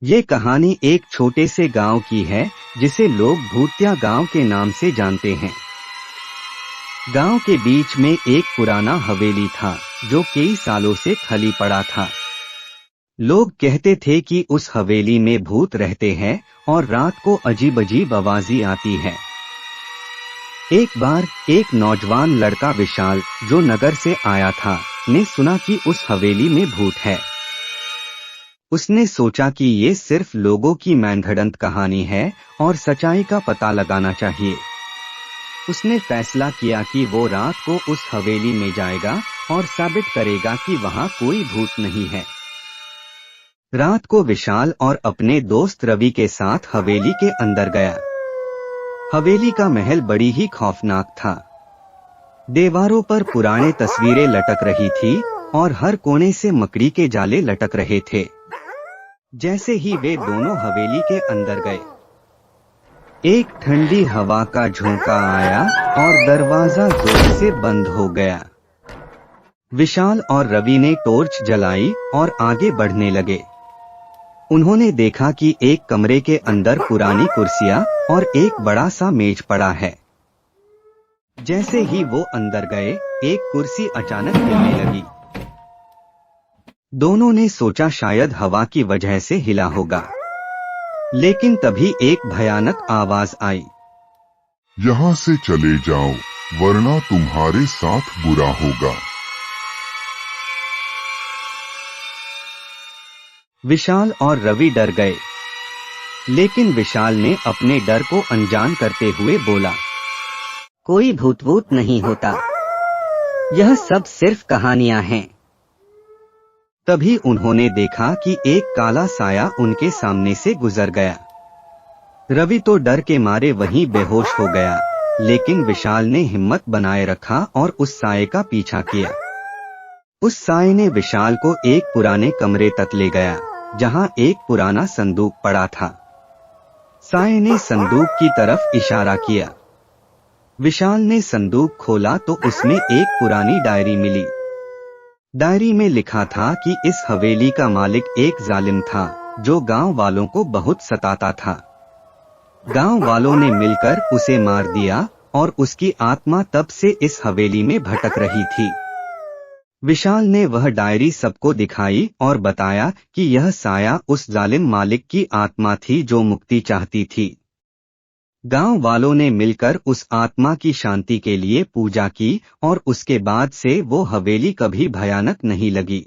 ये कहानी एक छोटे से गांव की है जिसे लोग भूतिया गांव के नाम से जानते हैं। गांव के बीच में एक पुराना हवेली था जो कई सालों से खाली पड़ा था। लोग कहते थे कि उस हवेली में भूत रहते हैं और रात को अजीब अजीब आवाजें आती है। एक बार एक नौजवान लड़का विशाल, जो नगर से आया था, ने सुना कि उस हवेली में भूत है। उसने सोचा कि ये सिर्फ लोगों की मनगढ़ंत कहानी है और सच्चाई का पता लगाना चाहिए। उसने फैसला किया कि वो रात को उस हवेली में जाएगा और साबित करेगा कि वहां कोई भूत नहीं है। रात को विशाल और अपने दोस्त रवि के साथ हवेली के अंदर गया। हवेली का महल बड़ी ही खौफनाक था। दीवारों पर पुराने तस्वीरें लटक रही थी और हर कोने से मकड़ी के जाले लटक रहे थे। जैसे ही वे दोनों हवेली के अंदर गए, एक ठंडी हवा का झोंका आया और दरवाजा जोर से बंद हो गया। विशाल और रवि ने टॉर्च जलाई और आगे बढ़ने लगे। उन्होंने देखा कि एक कमरे के अंदर पुरानी कुर्सियां और एक बड़ा सा मेज पड़ा है। जैसे ही वो अंदर गए, एक कुर्सी अचानक हिलने लगी। दोनों ने सोचा शायद हवा की वजह से हिला होगा, लेकिन तभी एक भयानक आवाज आई। यहाँ से चले जाओ वरना तुम्हारे साथ बुरा होगा। विशाल और रवि डर गए, लेकिन विशाल ने अपने डर को अनजान करते हुए बोला, कोई भूत वूत नहीं होता, यह सब सिर्फ कहानियां हैं। तभी उन्होंने देखा कि एक काला साया उनके सामने से गुजर गया। रवि तो डर के मारे वहीं बेहोश हो गया, लेकिन विशाल ने हिम्मत बनाए रखा और उस साये का पीछा किया। उस साये ने विशाल को एक पुराने कमरे तक ले गया, जहां एक पुराना संदूक पड़ा था। साये ने संदूक की तरफ इशारा किया। विशाल ने संदूक खोला तो उसमें एक पुरानी डायरी मिली। डायरी में लिखा था कि इस हवेली का मालिक एक जालिम था जो गांव वालों को बहुत सताता था। गांव वालों ने मिलकर उसे मार दिया और उसकी आत्मा तब से इस हवेली में भटक रही थी। विशाल ने वह डायरी सबको दिखाई और बताया कि यह साया उस जालिम मालिक की आत्मा थी जो मुक्ति चाहती थी। गांव वालों ने मिलकर उस आत्मा की शांति के लिए पूजा की और उसके बाद से वो हवेली कभी भयानक नहीं लगी।